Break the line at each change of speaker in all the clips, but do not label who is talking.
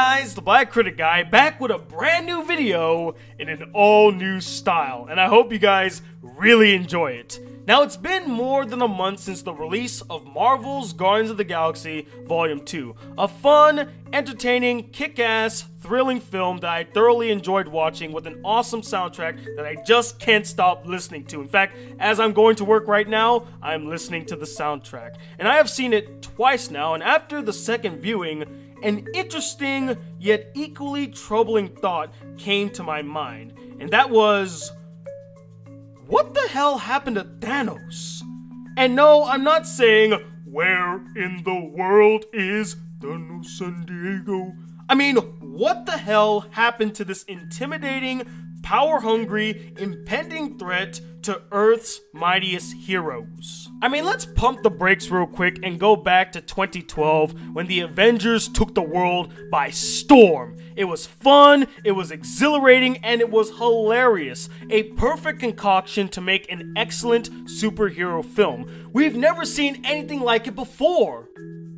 guys, the Black Critic Guy, back with a brand new video in an all new style, and I hope you guys really enjoy it. Now, it's been more than a month since the release of Marvel's Guardians of the Galaxy Volume 2, a fun, entertaining, kick-ass, thrilling film that I thoroughly enjoyed watching with an awesome soundtrack that I just can't stop listening to. In fact, as I'm going to work right now, I'm listening to the soundtrack. And I have seen it twice now, and after the second viewing, an interesting yet equally troubling thought came to my mind, and that was, what the hell happened to Thanos? And no, I'm not saying, where in the world is Thanos San Diego? I mean, what the hell happened to this intimidating, power-hungry, impending threat to Earth's mightiest heroes? I mean, let's pump the brakes real quick and go back to 2012 when the Avengers took the world by storm. It was fun, it was exhilarating, and it was hilarious. A perfect concoction to make an excellent superhero film. We've never seen anything like it before.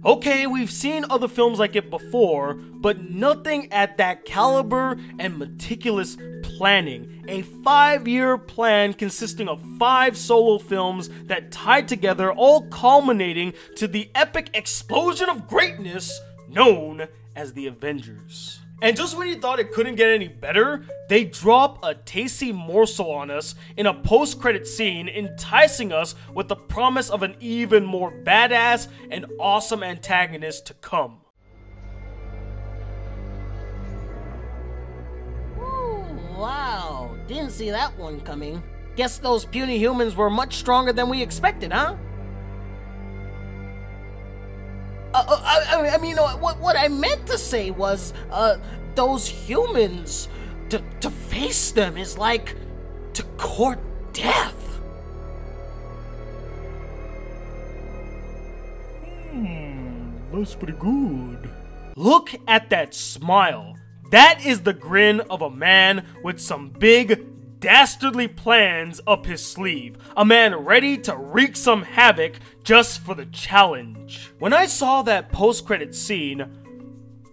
Okay, we've seen other films like it before, but nothing at that caliber and meticulous planning. A 5-year plan consisting of 5 solo films that tied together, all culminating to the epic explosion of greatness known as the Avengers. And just when you thought it couldn't get any better, they drop a tasty morsel on us in a post-credit scene, enticing us with the promise of an even more badass and awesome antagonist to come.
Ooh, wow, didn't see that one coming. Guess those puny humans were much stronger than we expected, huh? I mean, what I meant to say was, those humans, to face them is like to court death.
That's pretty good. Look at that smile. That is the grin of a man with some big, dastardly plans up his sleeve. A man ready to wreak some havoc just for the challenge. When I saw that post-credit scene,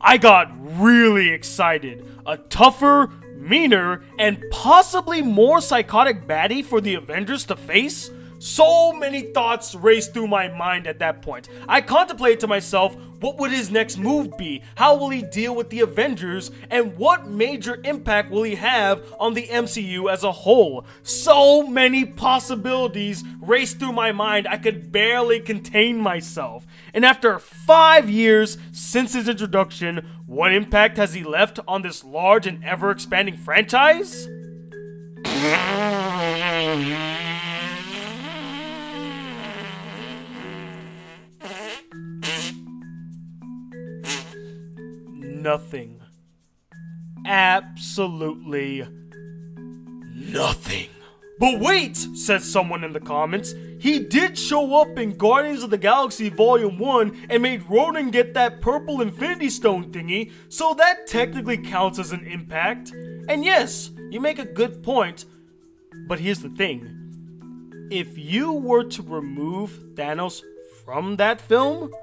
I got really excited. A tougher, meaner, and possibly more psychotic baddie for the Avengers to face? So many thoughts raced through my mind at that point. I contemplated to myself, what would his next move be? How will he deal with the Avengers? And what major impact will he have on the MCU as a whole? So many possibilities raced through my mind, I could barely contain myself. And after 5 years since his introduction, what impact has he left on this large and ever-expanding franchise? Nothing. Absolutely nothing. But wait, says someone in the comments, he did show up in Guardians of the Galaxy Volume 1 and made Ronan get that purple Infinity Stone thingy, so that technically counts as an impact. And yes, you make a good point, but here's the thing. If you were to remove Thanos from that film,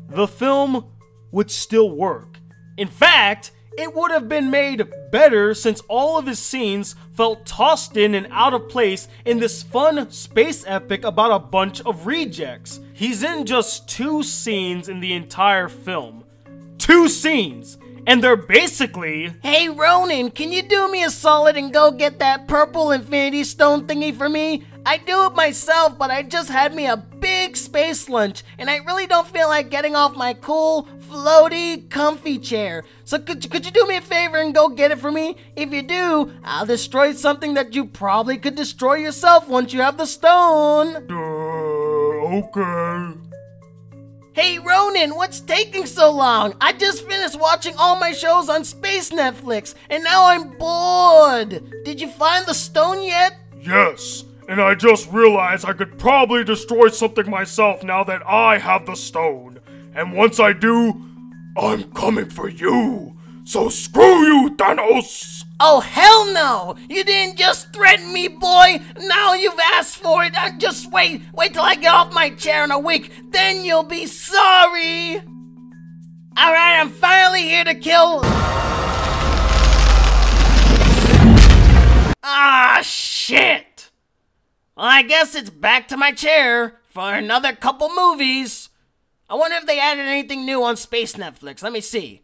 the film would still work. In fact, it would have been made better since all of his scenes felt tossed in and out of place in this fun space epic about a bunch of rejects. He's in just 2 scenes in the entire film. 2 scenes! And they're basically,
hey Ronan, can you do me a solid and go get that purple Infinity Stone thingy for me? I do it myself, but I just had me a big space lunch, and I really don't feel like getting off my cool, floaty, comfy chair. So could you do me a favor and go get it for me? If you do, I'll destroy something that you probably could destroy yourself once you have the stone.
Okay.
Hey Ronan, what's taking so long? I just finished watching all my shows on Space Netflix, and now I'm bored. Did you find the stone yet?
Yes, and I just realized I could probably destroy something myself now that I have the stone. And once I do, I'm coming for you. So screw you, Thanos!
Oh, hell no! You didn't just threaten me, boy! Now you've asked for it! Just wait till I get off my chair in a week, then you'll be sorry! Alright, I'm finally here to kill... Ah, shit! Well, I guess it's back to my chair for another couple movies. I wonder if they added anything new on Space Netflix. Let me see.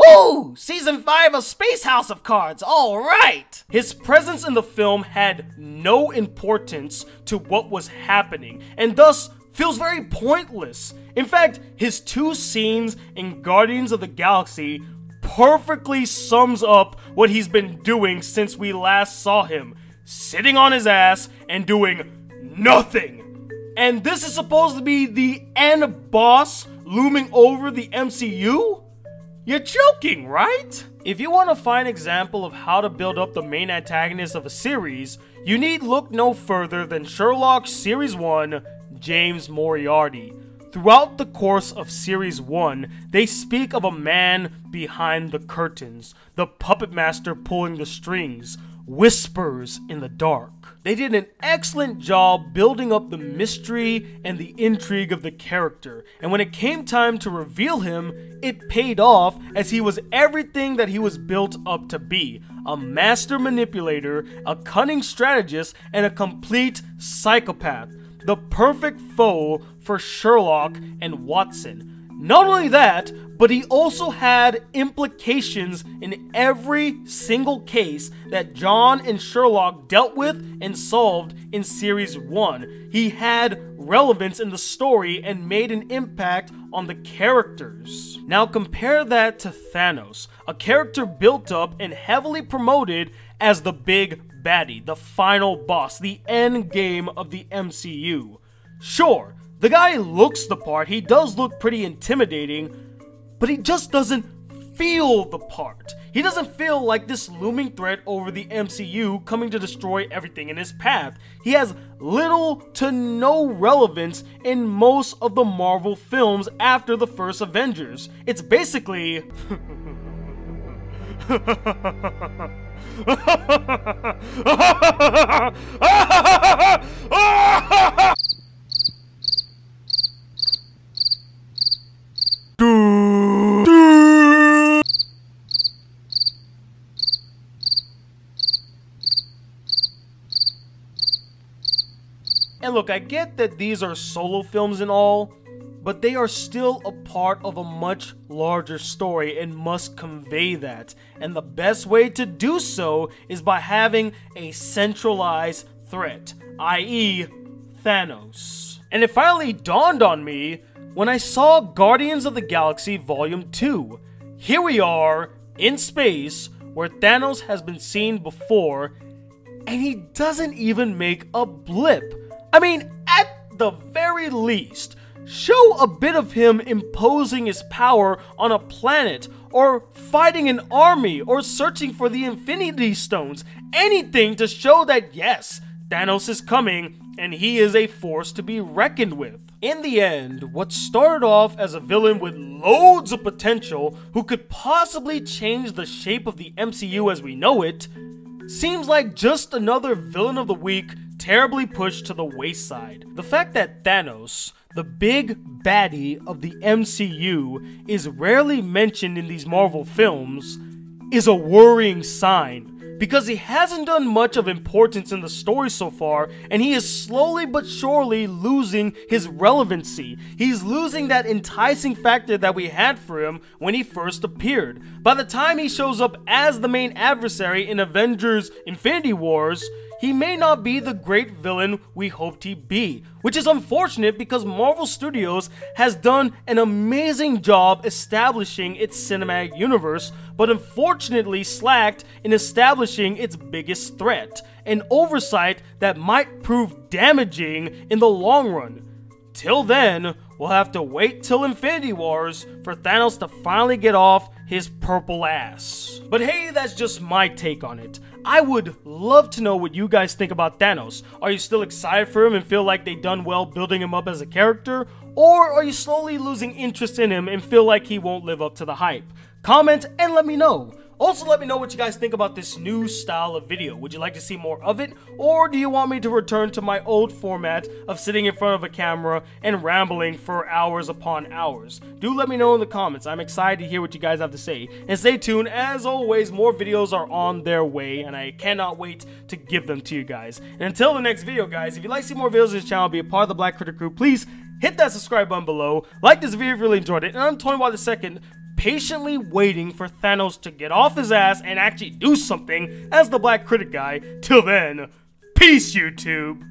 Ooh! Season 5 of Space House of Cards. Alright!
His presence in the film had no importance to what was happening, and thus feels very pointless. In fact, his 2 scenes in Guardians of the Galaxy perfectly sums up what he's been doing since we last saw him. Sitting on his ass and doing nothing. And this is supposed to be the end boss looming over the MCU? You're joking, right? If you want to find an example of how to build up the main antagonist of a series, you need look no further than Sherlock Series 1, James Moriarty. Throughout the course of Series 1, they speak of a man behind the curtains, the puppet master pulling the strings, whispers in the dark. They did an excellent job building up the mystery and the intrigue of the character, and when it came time to reveal him, it paid off as he was everything that he was built up to be. A master manipulator, a cunning strategist, and a complete psychopath. The perfect foe for Sherlock and Watson. Not only that, but he also had implications in every single case that John and Sherlock dealt with and solved in Series 1. He had relevance in the story and made an impact on the characters. Now compare that to Thanos, a character built up and heavily promoted as the big baddie, the final boss, the end game of the MCU. Sure, the guy looks the part, he does look pretty intimidating, but he just doesn't feel the part. He doesn't feel like this looming threat over the MCU coming to destroy everything in his path. He has little to no relevance in most of the Marvel films after the first Avengers. It's basically... And look, I get that these are solo films and all, but they are still a part of a much larger story and must convey that. And the best way to do so is by having a centralized threat, i.e. Thanos. And it finally dawned on me when I saw Guardians of the Galaxy Volume 2. Here we are, in space, where Thanos has been seen before, and he doesn't even make a blip. I mean, at the very least, show a bit of him imposing his power on a planet, or fighting an army, or searching for the Infinity Stones. Anything to show that yes, Thanos is coming, and he is a force to be reckoned with. In the end, what started off as a villain with loads of potential who could possibly change the shape of the MCU as we know it, seems like just another villain of the week terribly pushed to the wayside. The fact that Thanos, the big baddie of the MCU, is rarely mentioned in these Marvel films is a worrying sign, because he hasn't done much of importance in the story so far, and he is slowly but surely losing his relevancy. He's losing that enticing factor that we had for him when he first appeared. By the time he shows up as the main adversary in Avengers Infinity Wars, he may not be the great villain we hoped he'd be, which is unfortunate because Marvel Studios has done an amazing job establishing its cinematic universe, but unfortunately slacked in establishing its biggest threat, an oversight that might prove damaging in the long run. Till then, we'll have to wait till Infinity Wars for Thanos to finally get off his purple ass. But hey, that's just my take on it. I would love to know what you guys think about Thanos. Are you still excited for him and feel like they done well building him up as a character? Or are you slowly losing interest in him and feel like he won't live up to the hype? Comment and let me know. Also, let me know what you guys think about this new style of video. Would you like to see more of it, or do you want me to return to my old format of sitting in front of a camera and rambling for hours upon hours? Do let me know in the comments. I'm excited to hear what you guys have to say. And stay tuned. As always, more videos are on their way, and I cannot wait to give them to you guys. And until the next video, guys, if you'd like to see more videos on this channel, be a part of the Black Critic crew, please hit that subscribe button below. Like this video if you really enjoyed it. And I'm Tony Watt II, patiently waiting for Thanos to get off his ass and actually do something as the Black Critic Guy. Till then, peace, YouTube.